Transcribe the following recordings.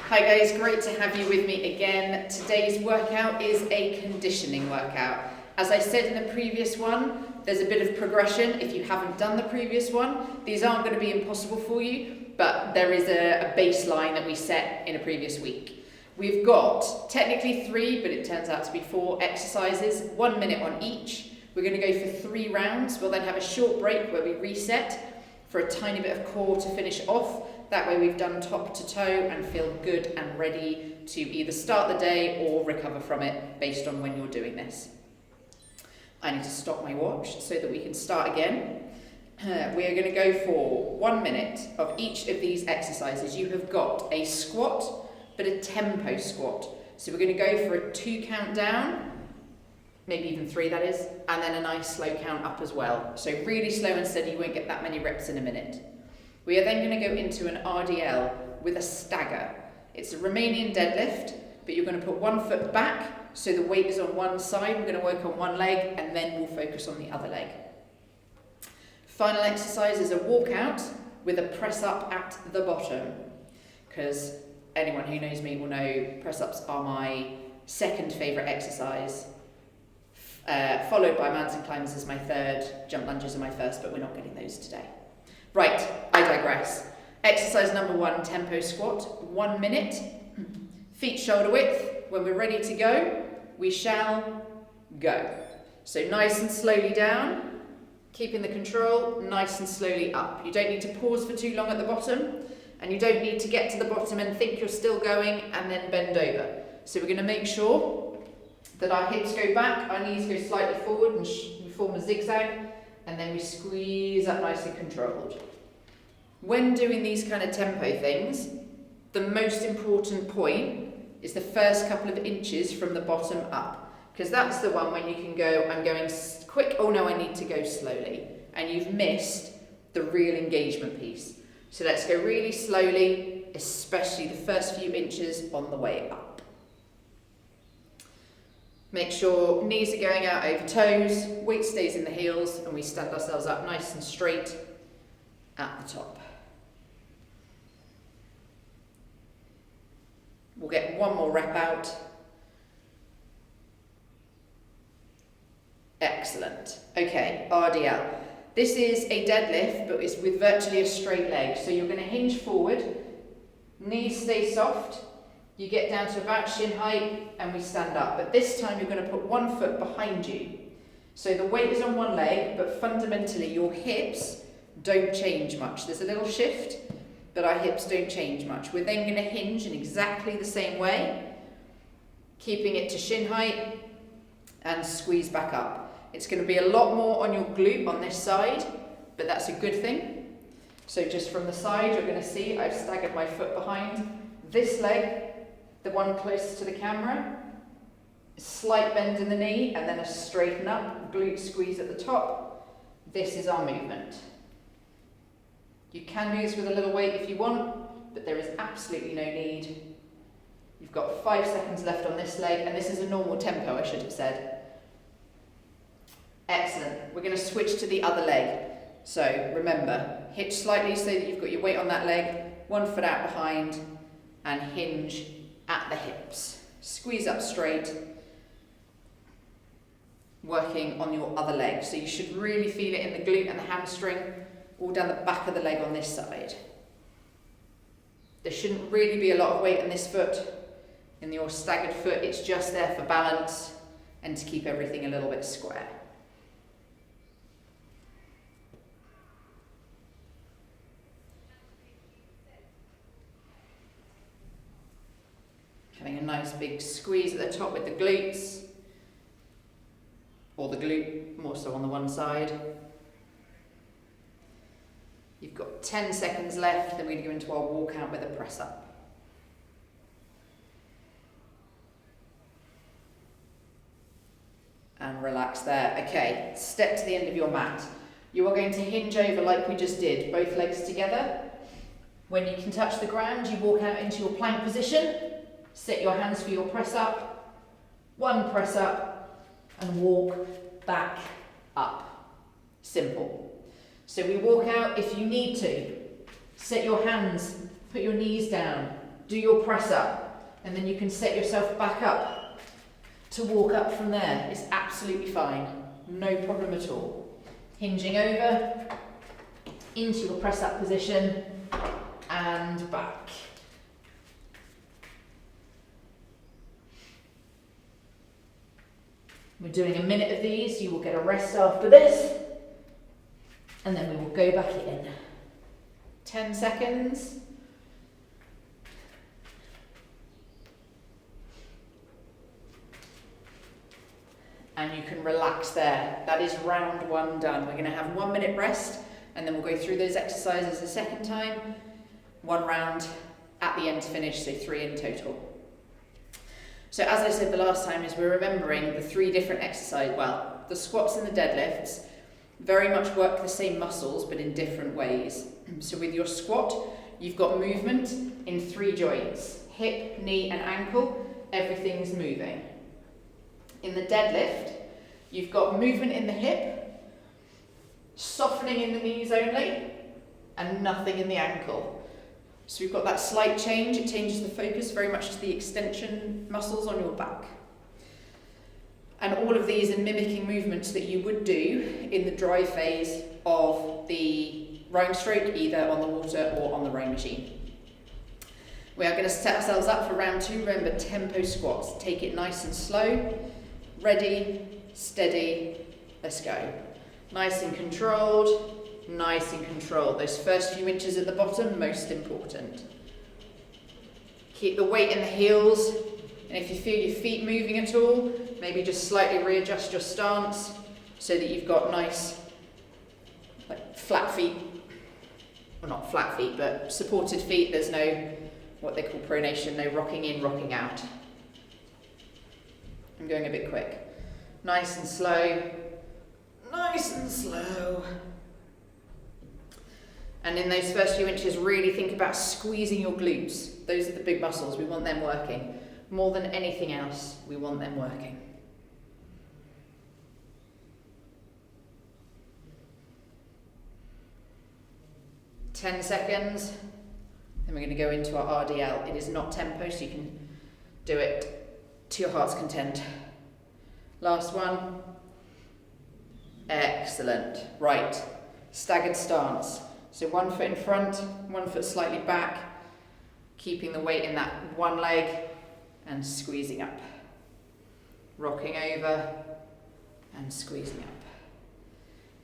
Hi guys, great to have you with me again. Today's workout is a conditioning workout. As I said in the previous one, there's a bit of progression if you haven't done the previous one. These aren't going to be impossible for you, but there is a baseline that we set in a previous week. We've got technically 3, but it turns out to be 4 exercises, 1 minute on each. We're going to go for 3 rounds. We'll then have a short break where we reset for a tiny bit of core to finish off. That way we've done top to toe and feel good and ready to either start the day or recover from it based on when you're doing this. I need to stop my watch so that we can start again. We are going to go for 1 minute of each of these exercises. You have got a squat, but a tempo squat. So we're going to go for a 2 count down, maybe even 3 that is, and then a nice slow count up as well. So really slow and steady, you won't get that many reps in a minute. We are then going to go into an RDL with a stagger. It's a Romanian deadlift, but you're going to put 1 foot back so the weight is on one side. We're going to work on one leg and then we'll focus on the other leg. Final exercise is a walkout with a press up at the bottom, because anyone who knows me will know press ups are my second favourite exercise, followed by mountain climbers as my third, jump lunges are my first, but we're not getting those today. Right, I digress. Exercise number 1, tempo squat, 1 minute, feet shoulder width. When we're ready to go, we shall go. So nice and slowly down, keeping the control, nice and slowly up. You don't need to pause for too long at the bottom, and you don't need to get to the bottom and think you're still going and then bend over. So we're going to make sure that our hips go back, our knees go slightly forward and we form a zigzag. And then we squeeze up nice and controlled. When doing these kind of tempo things, the most important point is the first couple of inches from the bottom up. Because that's the one when you can go, I'm going quick, oh no, I need to go slowly. And you've missed the real engagement piece. So let's go really slowly, especially the first few inches on the way up. Make sure knees are going out over toes, weight stays in the heels, and we stand ourselves up nice and straight at the top. We'll get 1 more rep out. Excellent. Okay, RDL. This is a deadlift, but it's with virtually a straight leg. So you're going to hinge forward, knees stay soft. You get down to about shin height and we stand up. But this time you're going to put 1 foot behind you. So the weight is on one leg, but fundamentally your hips don't change much. There's a little shift, but our hips don't change much. We're then going to hinge in exactly the same way, keeping it to shin height and squeeze back up. It's going to be a lot more on your glute on this side, but that's a good thing. So just from the side, you're going to see I've staggered my foot behind. This leg, the one closest to the camera, slight bend in the knee and then a straighten up, glute squeeze at the top. This is our movement. You can do this with a little weight if you want, but there is absolutely no need. You've got 5 seconds left on this leg, and this is a normal tempo, I should have said. Excellent. We're going to switch to the other leg. So remember, hitch slightly so that you've got your weight on that leg, 1 foot out behind, and hinge at the hips. Squeeze up straight, working on your other leg. So you should really feel it in the glute and the hamstring, all down the back of the leg on this side. There shouldn't really be a lot of weight in this foot, in your staggered foot. It's just there for balance and to keep everything a little bit square. Having a nice big squeeze at the top with the glutes, or the glute more so on the one side. You've got 10 seconds left, then we're going to go into our walkout with a press up. And relax there. Okay, step to the end of your mat. You are going to hinge over like we just did, both legs together. When you can touch the ground, you walk out into your plank position. Set your hands for your press up. 1 press up and walk back up. Simple. So we walk out if you need to. Set your hands, put your knees down, do your press up, and then you can set yourself back up to walk up from there. It's absolutely fine, no problem at all. Hinging over, into your press up position, and back. We're doing a minute of these, you will get a rest after this, and then we will go back in. 10 seconds. And you can relax there. That is round one done. We're going to have 1 minute rest, and then we'll go through those exercises a second time. 1 round at the end to finish, so 3 in total. So as I said the last time, is we're remembering the 3 different exercises. Well, the squats and the deadlifts very much work the same muscles, but in different ways. So with your squat, you've got movement in 3 joints: hip, knee, and ankle. Everything's moving. In the deadlift, you've got movement in the hip, softening in the knees only, and nothing in the ankle. So we've got that slight change. It changes the focus very much to the extension muscles on your back. And all of these are mimicking movements that you would do in the dry phase of the rowing stroke, either on the water or on the rowing machine. We are going to set ourselves up for round 2. Remember, tempo squats. Take it nice and slow. Ready, steady, let's go. Nice and controlled. Nice and controlled. Those first few inches at the bottom, most important. Keep the weight in the heels, and if you feel your feet moving at all, maybe just slightly readjust your stance so that you've got nice, like flat feet. Well, not flat feet, but supported feet. There's no, what they call pronation, no rocking in, rocking out. I'm going a bit quick. Nice and slow. Nice and slow. And in those first few inches, really think about squeezing your glutes. Those are the big muscles. We want them working. More than anything else, we want them working. Ten seconds. Then we're going to go into our RDL. It is not tempo, so you can do it to your heart's content. Last one. Excellent. Right. Staggered stance. So 1 foot in front, 1 foot slightly back, keeping the weight in that one leg and squeezing up. Rocking over and squeezing up.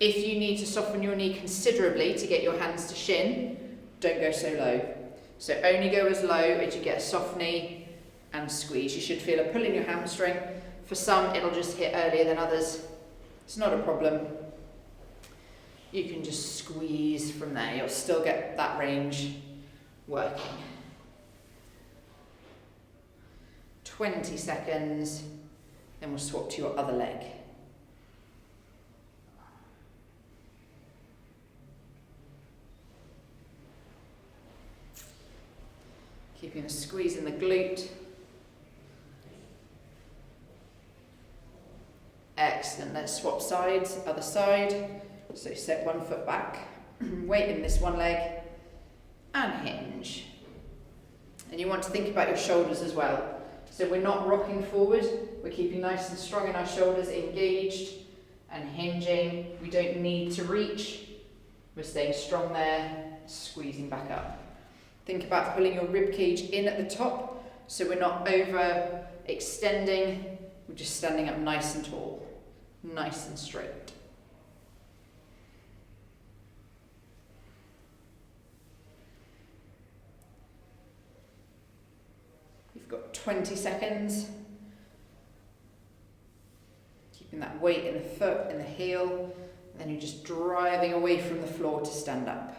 If you need to soften your knee considerably to get your hands to shin, don't go so low. So only go as low as you get a soft knee and squeeze. You should feel a pull in your hamstring. For some, it'll just hit earlier than others. It's not a problem. You can just squeeze from there. You'll still get that range working. 20 seconds, then we'll swap to your other leg. Keeping a squeeze in the glute. Excellent. Let's swap sides, other side. So set 1 foot back, weight in this one leg, and hinge. And you want to think about your shoulders as well. So we're not rocking forward, we're keeping nice and strong in our shoulders, engaged and hinging. We don't need to reach. We're staying strong there, squeezing back up. Think about pulling your rib cage in at the top, so we're not over extending, we're just standing up nice and tall, nice and straight. Got 20 seconds. Keeping that weight in the foot, in the heel, and then you're just driving away from the floor to stand up.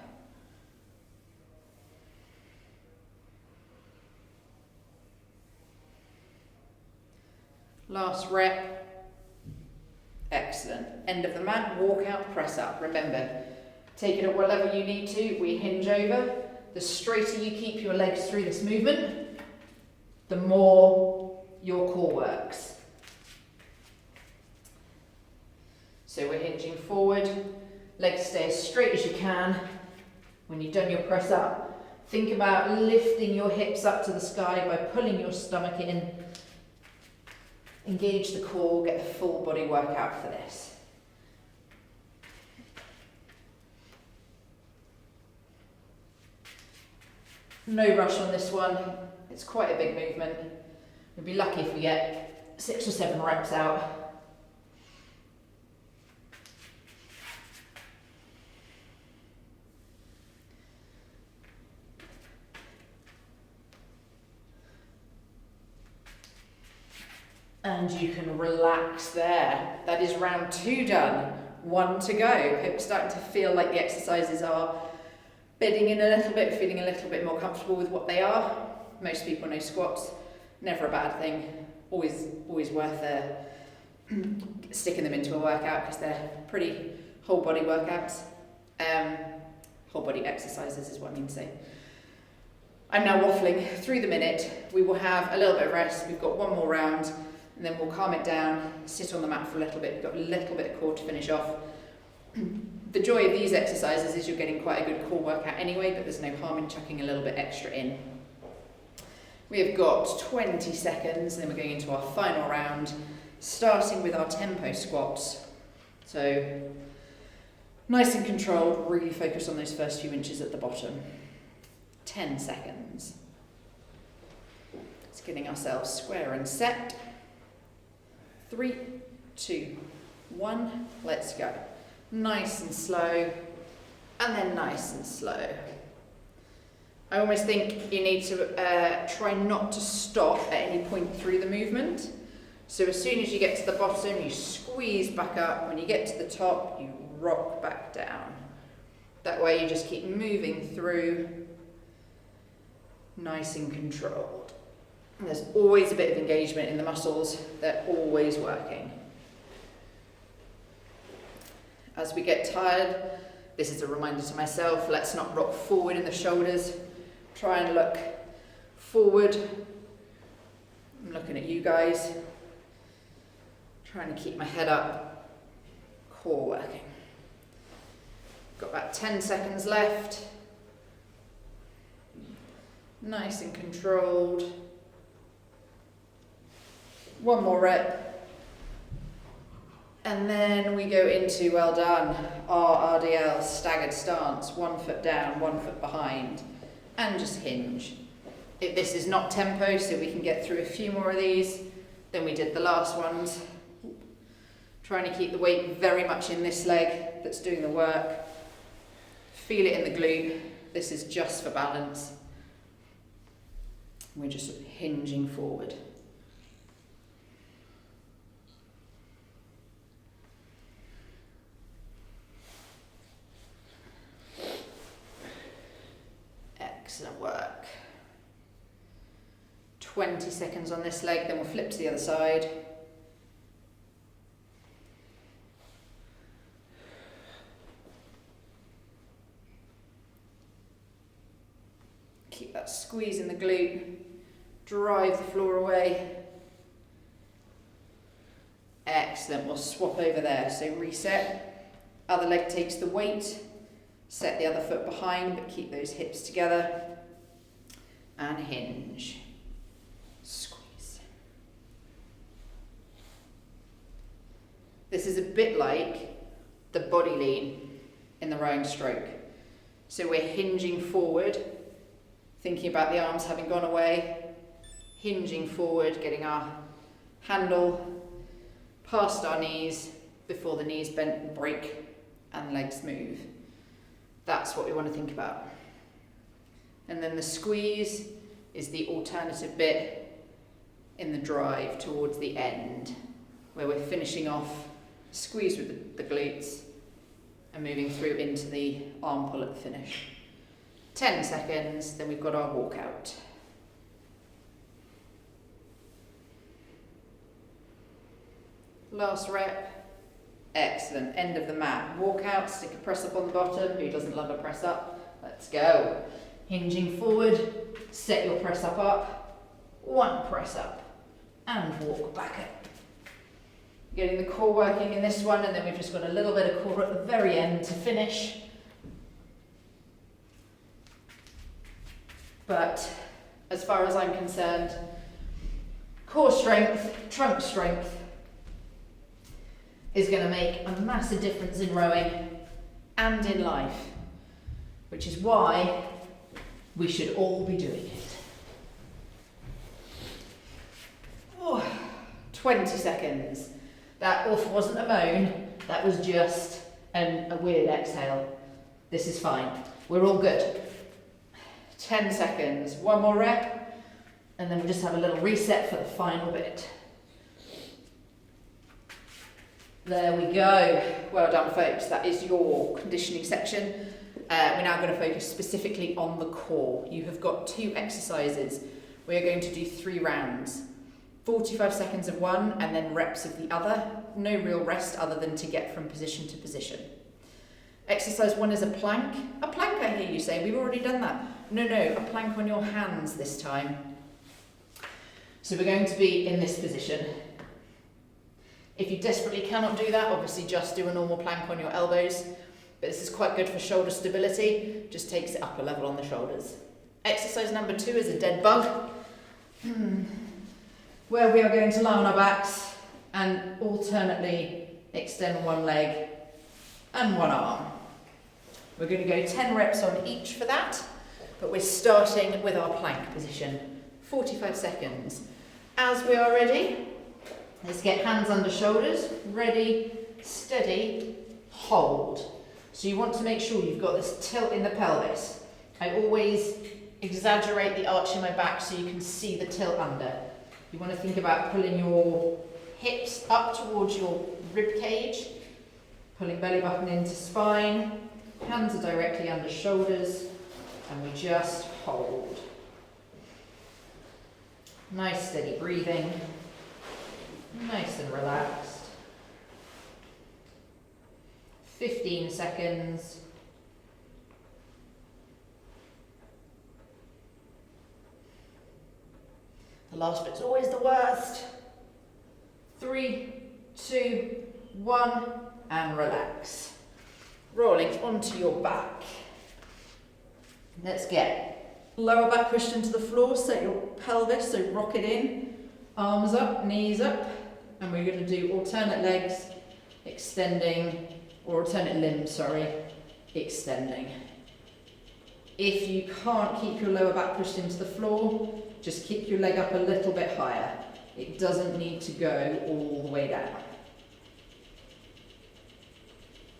Last rep. Excellent. End of the mat, walk out, press up. Remember, take it at whatever you need to. We hinge over. The straighter you keep your legs through this movement, the more your core works. So we're hinging forward, legs stay as straight as you can. When you've done your press up, Think about lifting your hips up to the sky by pulling your stomach in. Engage the core, get the full body workout for this. No rush on this one. It's quite a big movement. We'll be lucky if we get 6 or 7 reps out. And you can relax there. That is round 2 done. 1 to go. Hope you're starting to feel like the exercises are bedding in a little bit, feeling a little bit more comfortable with what they are. Most people know squats, never a bad thing. Always worth sticking them into a workout because they're pretty whole body workouts. Whole body exercises is what I mean to say. I'm now waffling through the minute. We will have a little bit of rest. We've got 1 more round. And then we'll calm it down, sit on the mat for a little bit. We've got a little bit of core to finish off. The joy of these exercises is you're getting quite a good core workout anyway, but there's no harm in chucking a little bit extra in. We have got 20 seconds, then we're going into our final round, starting with our tempo squats. So, nice and controlled, really focus on those first few inches at the bottom. 10 seconds. Just getting ourselves square and set. 3, 2, 1, let's go. Nice and slow, and then nice and slow. I almost think you need to try not to stop at any point through the movement. So as soon as you get to the bottom, you squeeze back up. When you get to the top, you rock back down. That way you just keep moving through, nice and controlled. And there's always a bit of engagement in the muscles, they're always working. As we get tired, this is a reminder to myself, let's not rock forward in the shoulders, try and look forward. I'm looking at you guys, trying to keep my head up, core working. Got about 10 seconds left, nice and controlled. 1 more rep, and then we go into, well done, our RDL, staggered stance, 1 foot down, 1 foot behind, and just hinge. If this is not tempo, so we can get through a few more of these than we did the last ones. Trying to keep the weight very much in this leg that's doing the work. Feel it in the glute. This is just for balance. We're just hinging forward. Excellent work. 20 seconds on this leg, then we'll flip to the other side. Keep that squeeze in the glute. Drive the floor away. Excellent, we'll swap over there. So reset, other leg takes the weight. Set the other foot behind, but keep those hips together. And hinge. Squeeze. This is a bit like the body lean in the rowing stroke. So we're hinging forward, thinking about the arms having gone away, hinging forward, getting our handle past our knees before the knees bent and break and the legs move. That's what we want to think about. And then the squeeze is the alternative bit in the drive towards the end, where we're finishing off, squeeze with the glutes, and moving through into the arm pull at the finish. 10 seconds, then we've got our walkout. Last rep. Excellent, end of the mat. Walk out, stick a press up on the bottom. Who doesn't love a press up? Let's go. Hinging forward, set your press up, 1 press up, and walk back up. Getting the core working in this one, and then we've just got a little bit of core at the very end to finish. But as far as I'm concerned, core strength, trunk strength is going to make a massive difference in rowing and in life, which is why we should all be doing it. 20 seconds. That wasn't a moan, that was just a weird exhale. This is fine, we're all good. 10 seconds, one more rep, and then we'll just have a little reset for the final bit. There we go. Well done, folks. That is your conditioning section. We're now going to focus specifically on the core. You have got 2 exercises. We are going to do 3 rounds. 45 seconds of one and then reps of the other. No real rest other than to get from position to position. Exercise 1 is a plank. A plank, I hear you say. We've already done that. No, a plank on your hands this time. So we're going to be in this position. If you desperately cannot do that, obviously just do a normal plank on your elbows. But this is quite good for shoulder stability. Just takes it up a level on the shoulders. Exercise number 2 is a dead bug. Where we are going to lie on our backs and alternately extend one leg and one arm. We're going to go 10 reps on each for that, but we're starting with our plank position. 45 seconds. As we are ready, let's get hands under shoulders, ready, steady, hold. So you want to make sure you've got this tilt in the pelvis. I always exaggerate the arch in my back so you can see the tilt under. You want to think about pulling your hips up towards your rib cage, pulling belly button into spine, hands are directly under shoulders, and we just hold. Nice steady breathing, nice and relaxed. 15 seconds. The last bit's always the worst. 3, 2, 1, and relax. Rolling onto your back. Let's get lower back pushed into the floor, set your pelvis, so rock it in. Arms up, knees up, and we're going to do alternate legs, extending, or alternate limbs, sorry, extending. If you can't keep your lower back pushed into the floor, just keep your leg up a little bit higher. It doesn't need to go all the way down.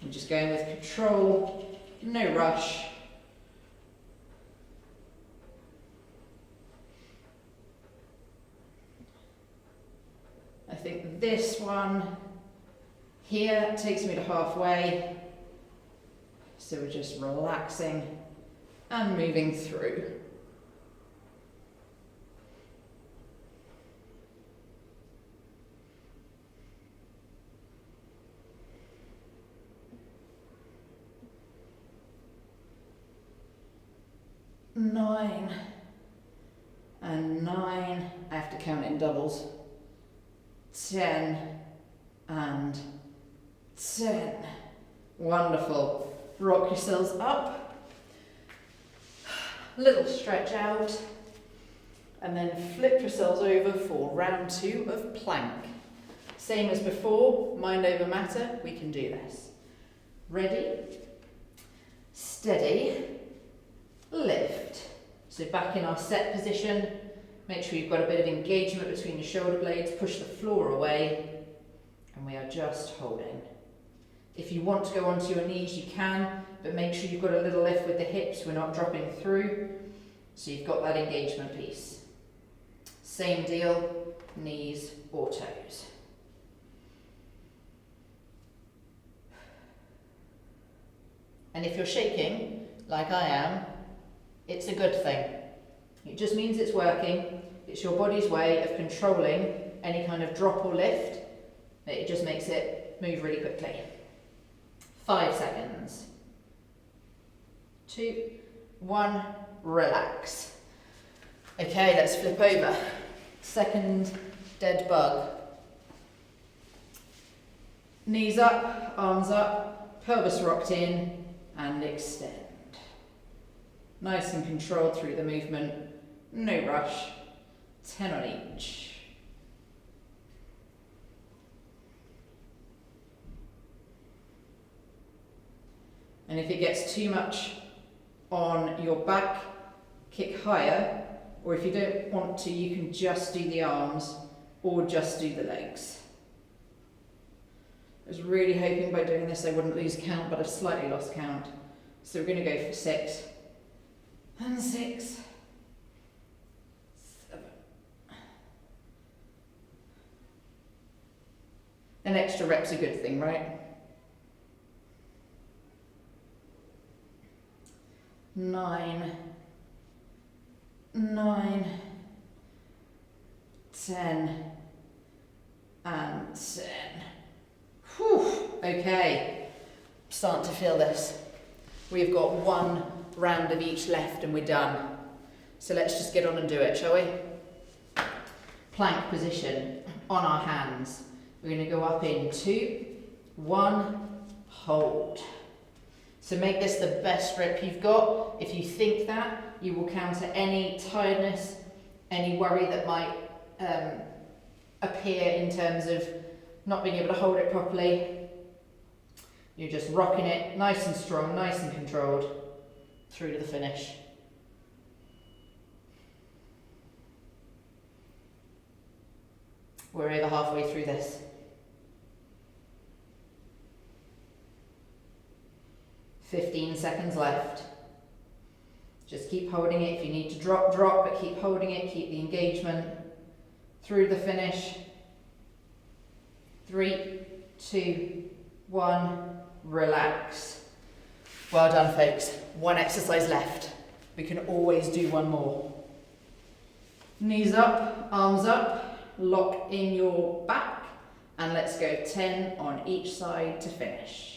I'm just going with control, no rush. I think this one here takes me to halfway. So we're just relaxing and moving through. Nine and 9, I have to count it in doubles. 10 and 10. Wonderful. Rock yourselves up. Little stretch out. And then flip yourselves over for round 2 of plank. Same as before, mind over matter, we can do this. Ready, steady, lift. So back in our set position, make sure you've got a bit of engagement between your shoulder blades, push the floor away, and we are just holding. If you want to go onto your knees, you can, but make sure you've got a little lift with the hips, we're not dropping through, so you've got that engagement piece. Same deal, knees or toes. And if you're shaking, like I am, it's a good thing. It just means it's working. It's your body's way of controlling any kind of drop or lift. It just makes it move really quickly. 5 seconds. 2, 1, relax. Okay, let's flip over. Second dead bug. Knees up, arms up, pelvis rocked in, and extend. Nice and controlled through the movement. No rush. 10 on each. And if it gets too much on your back, kick higher, or if you don't want to, you can just do the arms or just do the legs. I was really hoping by doing this I wouldn't lose count, but I've slightly lost count. So we're going to go for 6 and 6, 7. An extra rep's a good thing, right? 9, 9, 10, and 10. Whew, okay, starting to feel this. We've got one round of each left and we're done. So let's just get on and do it, shall we? Plank position on our hands. We're going to go up in 2, 1, hold. So make this the best rep you've got. If you think that, you will counter any tiredness, any worry that might appear in terms of not being able to hold it properly. You're just rocking it nice and strong, nice and controlled through to the finish. We're over halfway through this. 15 seconds left. Just keep holding it. If you need to drop, drop, but keep holding it, keep the engagement through the finish. 3, 2, 1, relax. Well done, folks. One exercise left. We can always do one more. Knees up, arms up, lock in your back, and let's go 10 on each side to finish.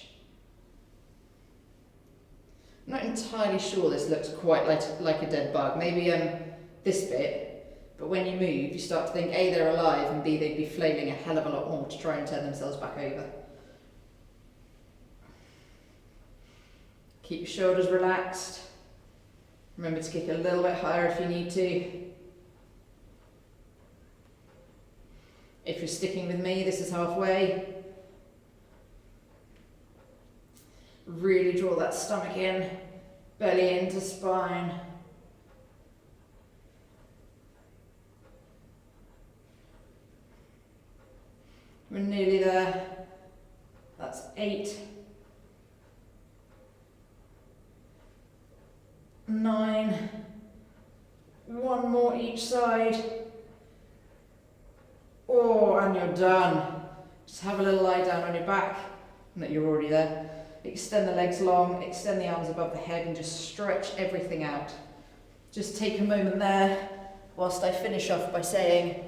I'm not entirely sure this looks quite like a dead bug. Maybe this bit, but when you move, you start to think A, they're alive, and B, they'd be flailing a hell of a lot more to try and turn themselves back over. Keep your shoulders relaxed. Remember to kick a little bit higher if you need to. If you're sticking with me, this is halfway. Really draw that stomach in, belly into spine. We're nearly there. That's 8, 9, one more each side. Oh, and you're done. Just have a little lie down on your back, and that you're already there. Extend the legs long, extend the arms above the head, and just stretch everything out. Just take a moment there whilst I finish off by saying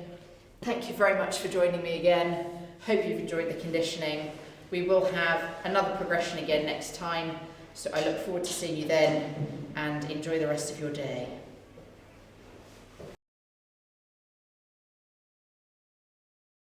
thank you very much for joining me again. Hope you've enjoyed the conditioning. We will have another progression again next time, so I look forward to seeing you then, and enjoy the rest of your day.